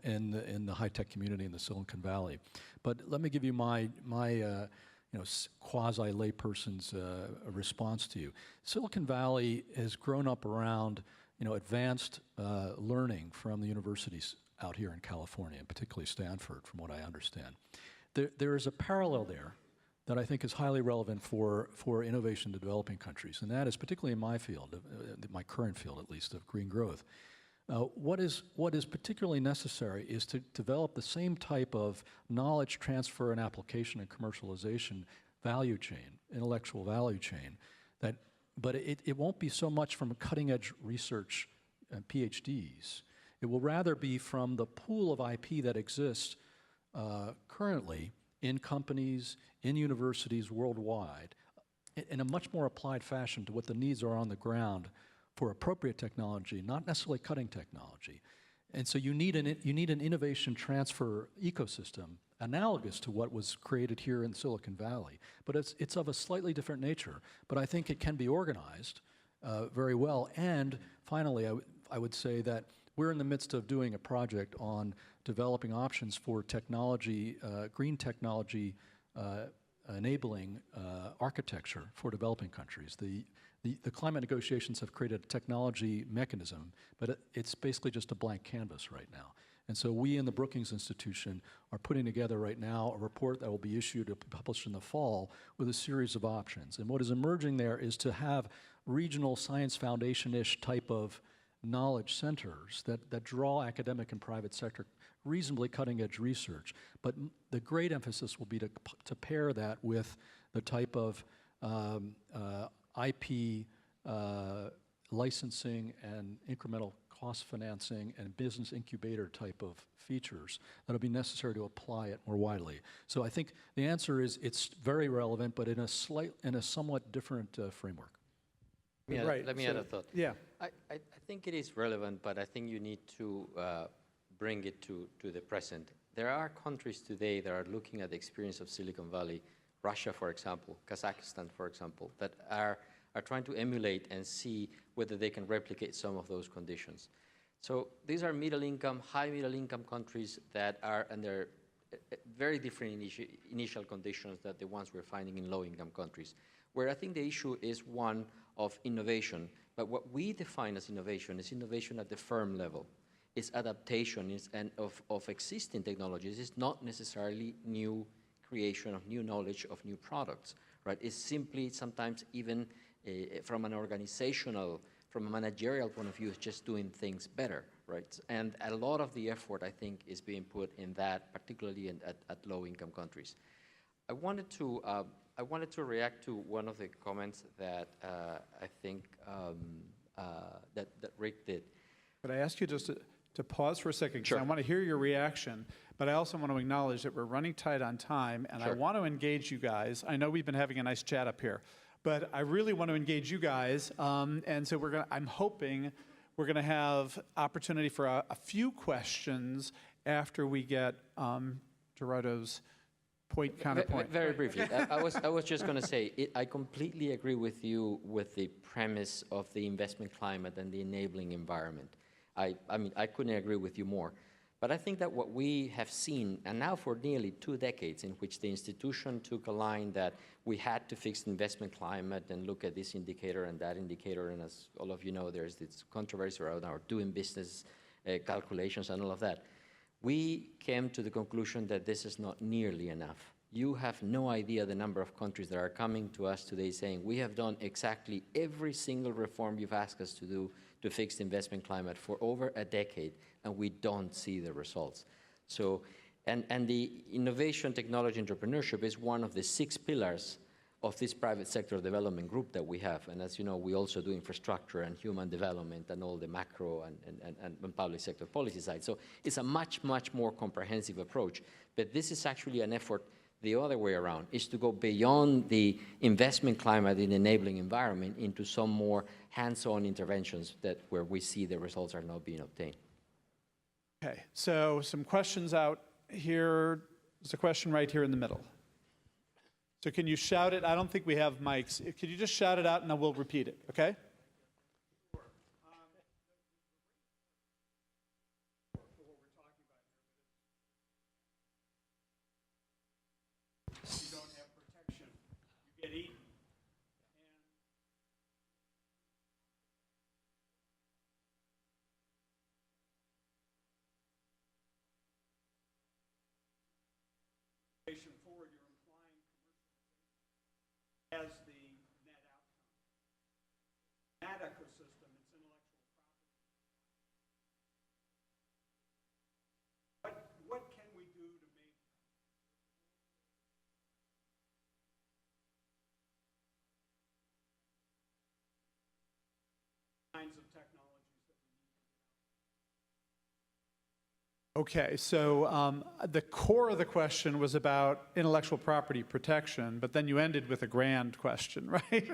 S3: in the high-tech community in the Silicon Valley. But let me give you my quasi-layperson's response to you. Silicon Valley has grown up around, advanced learning from the universities out here in California, and particularly Stanford, from what I understand. There is a parallel there that I think is highly relevant for innovation to developing countries, and that is particularly in my field, my current field at least, of green growth. What is particularly necessary is to develop the same type of knowledge transfer and application and commercialization value chain, intellectual value chain, but it won't be so much from cutting-edge research and PhDs. It will rather be from the pool of IP that exists currently in companies, in universities worldwide, in a much more applied fashion to what the needs are on the ground for appropriate technology, not necessarily cutting technology. And so you need an innovation transfer ecosystem analogous to what was created here in Silicon Valley. But it's of a slightly different nature. But I think it can be organized very well. And finally, I would say that we're in the midst of doing a project on developing options for technology, green technology enabling architecture for developing countries. The climate negotiations have created a technology mechanism, but it's basically just a blank canvas right now. And so we in the Brookings Institution are putting together right now a report that will be issued and published in the fall with a series of options. And what is emerging there is to have regional science foundation-ish type of knowledge centers that draw academic and private sector reasonably cutting-edge research. But the great emphasis will be to pair that with the type of IP licensing and incremental cost financing and business incubator type of features that'll be necessary to apply it more widely. So I think the answer is it's very relevant, but in a somewhat different framework.
S4: Let me add a thought.
S1: Yeah.
S4: I think it is relevant, but I think you need to bring it to the present. There are countries today that are looking at the experience of Silicon Valley, Russia, for example, Kazakhstan, for example, that are trying to emulate and see whether they can replicate some of those conditions. So these are middle-income, high middle-income countries that are under very different initial conditions than the ones we're finding in low-income countries, where I think the issue is one of innovation. But what we define as innovation is innovation at the firm level. It's adaptation of existing technologies. It's not necessarily new creation of new knowledge of new products, right? It's simply sometimes even from an organizational, from a managerial point of view, it's just doing things better, right? And a lot of the effort, I think, is being put in that, particularly at low-income countries. I wanted to react to one of the comments that I think that Rick did.
S1: Could I ask you just to pause for a second? 'Cause
S4: Sure.
S1: I want to hear your reaction, but I also want to acknowledge that we're running tight on time, and I
S4: Sure.
S1: want to engage you guys. I know we've been having a nice chat up here, but I really want to engage you guys, and so I'm hoping we're going to have opportunity for a few questions after we get Gerardo's counterpoint.
S4: Very briefly, I was just going to say, I completely agree with you with the premise of the investment climate and the enabling environment. I mean, I couldn't agree with you more. But I think that what we have seen, and now for nearly 2 decades, in which the institution took a line that we had to fix the investment climate and look at this indicator and that indicator, and as all of you know, there's this controversy around our doing business calculations and all of that. We came to the conclusion that this is not nearly enough. You have no idea the number of countries that are coming to us today saying, we have done exactly every single reform you've asked us to do to fix the investment climate for over a decade, and we don't see the results. So, and the innovation, technology, entrepreneurship is one of the 6 pillars of this private sector development group that we have. And as you know, we also do infrastructure and human development and all the macro and public sector policy side. So it's a much, much more comprehensive approach. But this is actually an effort the other way around, is to go beyond the investment climate in enabling environment into some more hands-on interventions where we see the results are not being obtained.
S1: Okay, so some questions out here. There's a question right here in the middle. So can you shout it? I don't think we have mics. Could you just shout it out and then we'll repeat it, okay? You don't have protection. You get eaten. Forward, you're implying as the net outcome. That ecosystem, it's intellectual property. What can we do to make kinds of technologies that we need? Okay, so the core of the question was about intellectual property protection, but then you ended with a grand question, right?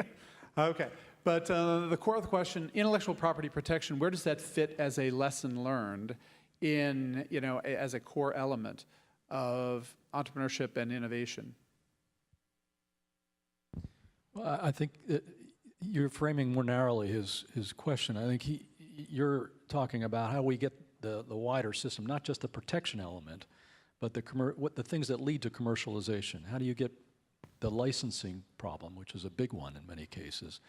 S1: Okay, but the core of the question, intellectual property protection, where does that fit as a lesson learned in, as a core element of entrepreneurship and innovation?
S3: Well, I think you're framing more narrowly his question. I think you're talking about how we get the wider system, not just the protection element, but the things that lead to commercialization. How do you get the licensing problem, which is a big one in many cases,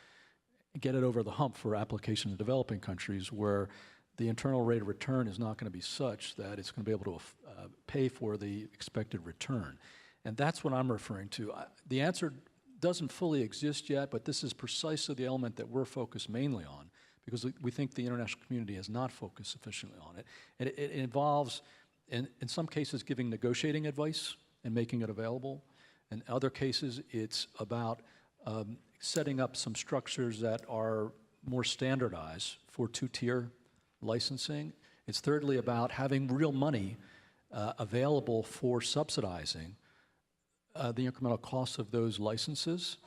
S3: get it over the hump for application in developing countries where the internal rate of return is not going to be such that it's going to be able to pay for the expected return. And that's what I'm referring to. The answer doesn't fully exist yet, but this is precisely the element that we're focused mainly on, because we think the international community has not focused sufficiently on it. And it involves, in some cases, giving negotiating advice and making it available. In other cases, it's about setting up some structures that are more standardized for 2-tier licensing. It's thirdly about having real money available for subsidizing the incremental costs of those licenses.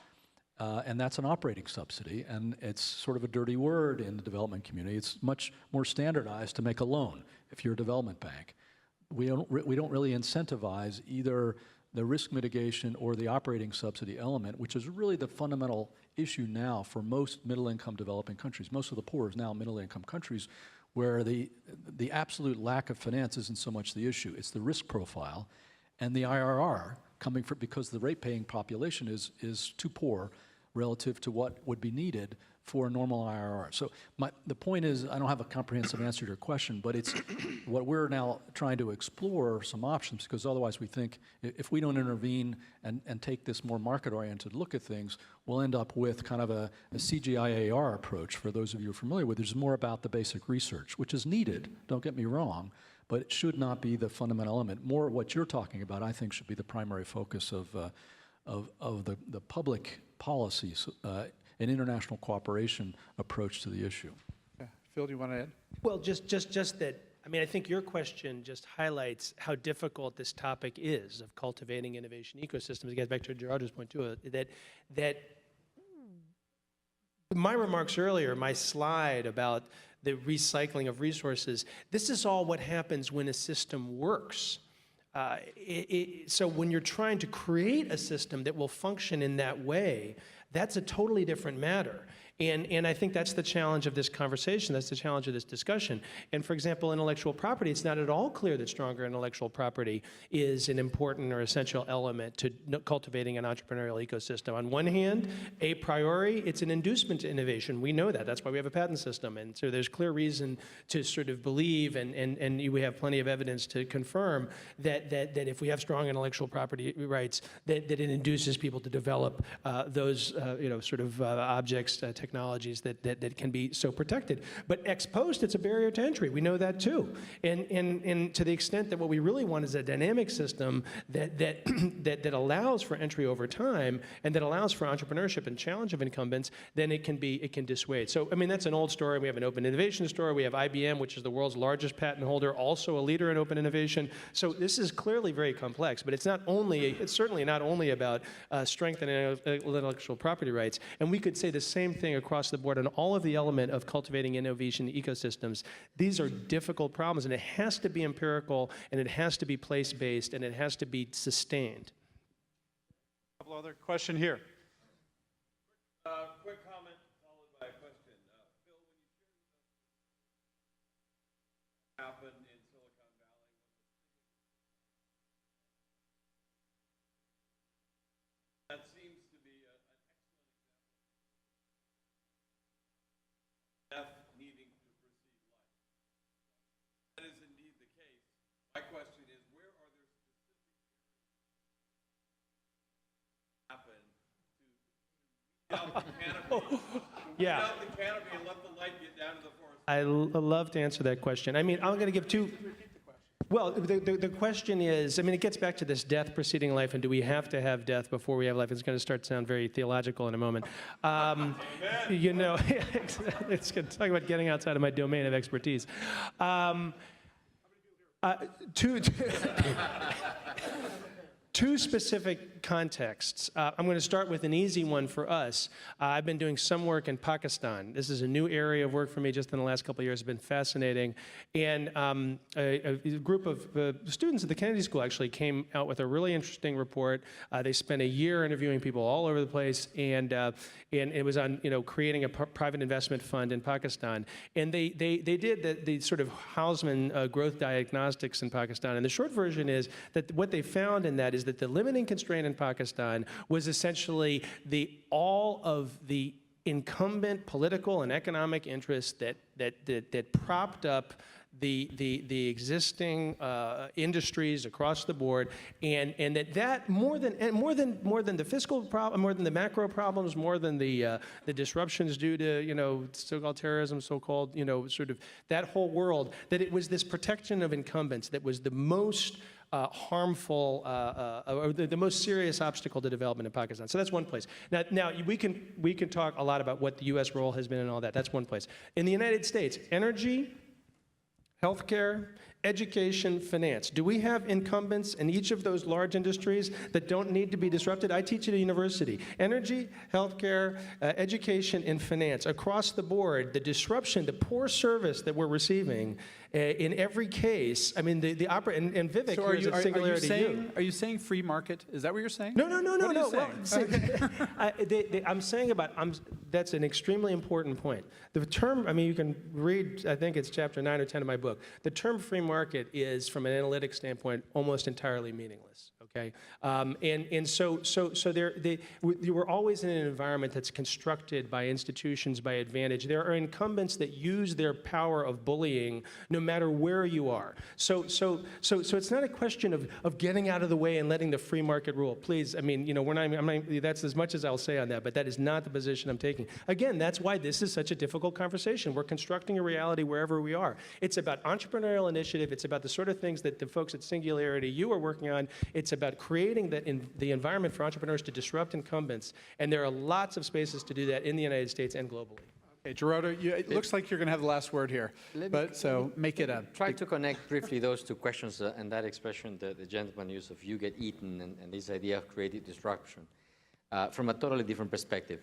S3: And that's an operating subsidy, and it's sort of a dirty word in the development community. It's much more standardized to make a loan if you're a development bank. We don't really incentivize either the risk mitigation or the operating subsidy element, which is really the fundamental issue now for most middle-income developing countries. Most of the poor is now middle-income countries, where the absolute lack of finance isn't so much the issue. It's the risk profile and the IRR coming from, because the rate-paying population is too poor relative to what would be needed for a normal IRR. So the point is, I don't have a comprehensive answer to your question, but it's what we're now trying to explore some options, because otherwise we think if we don't intervene and take this more market-oriented look at things, we'll end up with kind of a CGIAR approach. For those of you who are familiar with it, there's more about the basic research, which is needed, don't get me wrong, but it should not be the fundamental element. More what you're talking about, I think, should be the primary focus of the public policies, an international cooperation approach to the issue.
S1: Phil, do you want to add?
S2: Well, just that, I mean, I think your question just highlights how difficult this topic is of cultivating innovation ecosystems. It gets back to Gerardo's point too, that my remarks earlier, my slide about the recycling of resources, this is all what happens when a system works. So when you're trying to create a system that will function in that way, that's a totally different matter. And I think that's the challenge of this conversation, that's the challenge of this discussion. And for example, intellectual property, it's not at all clear that stronger intellectual property is an important or essential element to cultivating an entrepreneurial ecosystem. On one hand, a priori, it's an inducement to innovation. We know that, that's why we have a patent system. And so there's clear reason to sort of believe, and we have plenty of evidence to confirm that if we have strong intellectual property rights, that it induces people to develop those sort of objects, technologies that can be so protected. But ex post, it's a barrier to entry. We know that too. And to the extent that what we really want is a dynamic system that allows for entry over time and that allows for entrepreneurship and challenge of incumbents, then it can dissuade. So, I mean, that's an old story. We have an open innovation story. We have IBM, which is the world's largest patent holder, also a leader in open innovation. So this is clearly very complex, but it's certainly not only about strengthening intellectual property rights. And we could say the same thing across the board on all of the element of cultivating innovation ecosystems. These are difficult problems, and it has to be empirical, and it has to be place-based, and it has to be sustained.
S1: A couple other question here.
S5: Quick comment followed by a question. Phil, when you shared what happened in Silicon Valley, that seems to be an excellent example of death needing to precede life. That is indeed the case. My question is, where are there specific happen to out the canopy,
S2: Yeah.
S5: out the canopy and let the light get down to the forest?
S2: I'd love to answer that question. I mean, I'm going to give two. Well, the question is, I mean, it gets back to this death preceding life, and do we have to have death before we have life? It's going to start to sound very theological in a moment. You know, it's going to talk about getting outside of my domain of expertise. Two specific contexts. I'm going to start with an easy one for us. I've been doing some work in Pakistan. This is a new area of work for me just in the last couple of years. It's been fascinating. And a group of students at the Kennedy School actually came out with a really interesting report. They spent a year interviewing people all over the place, and it was on creating a private investment fund in Pakistan. And they did the sort of Hausman growth diagnostics in Pakistan. And the short version is that what they found in that is that the limiting constraint in Pakistan was essentially all of the incumbent political and economic interests that propped up the existing industries across the board, and that more than the fiscal problem, more than the macro problems, more than the disruptions due to so-called terrorism, so-called sort of that whole world, that it was this protection of incumbents that was the most harmful or the most serious obstacle to development in Pakistan. So that's one place. Now we can talk a lot about what the U.S. role has been and all that. That's one place. In the United States, energy, healthcare, education, finance. Do we have incumbents in each of those large industries that don't need to be disrupted? I teach at a university. Energy, healthcare, education, and finance. Across the board, the disruption, the poor service that we're receiving in every case, I mean, and Vivek
S1: So
S2: here is a singularity.
S1: are you saying free market? Is that what you're saying?
S2: No.
S1: What are you saying?
S2: I'm saying that's an extremely important point. The term, I mean, you can read, I think it's chapter 9 or 10 of my book. The term free market is, from an analytic standpoint, almost entirely meaningless. Okay, we're always in an environment that's constructed by institutions by advantage. There are incumbents that use their power of bullying no matter where you are. So it's not a question of getting out of the way and letting the free market rule. Please, I mean, that's as much as I'll say on that, but that is not the position I'm taking. Again, that's why this is such a difficult conversation. We're constructing a reality wherever we are. It's about entrepreneurial initiative. It's about the sort of things that the folks at Singularity, you are working on. It's about creating the environment for entrepreneurs to disrupt incumbents, and there are lots of spaces to do that in the United States and globally.
S1: Okay, Gerardo, it looks like you're going to have the last word here, make it a...
S4: Try to connect briefly those two questions and that expression that the gentleman used of you get eaten and this idea of creative disruption from a totally different perspective.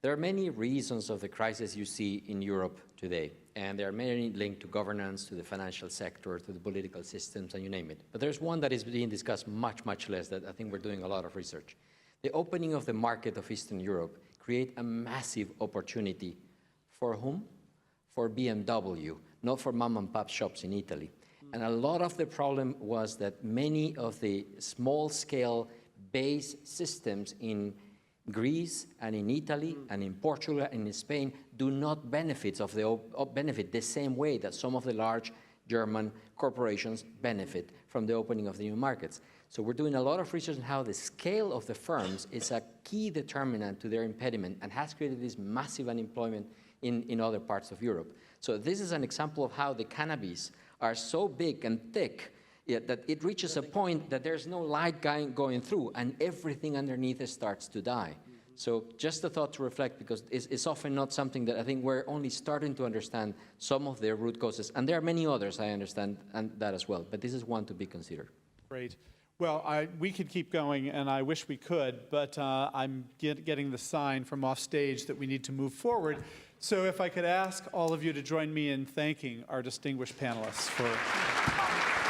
S4: There are many reasons of the crisis you see in Europe today, and there are many linked to governance, to the financial sector, to the political systems, and you name it. But there's one that is being discussed much, much less that I think we're doing a lot of research. The opening of the market of Eastern Europe create a massive opportunity. For whom? For BMW, not for mom and pop shops in Italy. And a lot of the problem was that many of the small-scale base systems in Greece and in Italy and in Portugal and in Spain do not benefit the same way that some of the large German corporations benefit from the opening of the new markets. So we're doing a lot of research on how the scale of the firms is a key determinant to their impediment and has created this massive unemployment in other parts of Europe. So this is an example of how the cannabis are so big and thick that it reaches a point that there's no light going through and everything underneath starts to die. So just a thought to reflect, because it's often not something that I think we're only starting to understand some of their root causes. And there are many others, I understand, and that as well. But this is one to be considered.
S1: Great. Well, we could keep going, and I wish we could, but I'm getting the sign from off stage that we need to move forward. So if I could ask all of you to join me in thanking our distinguished panelists for...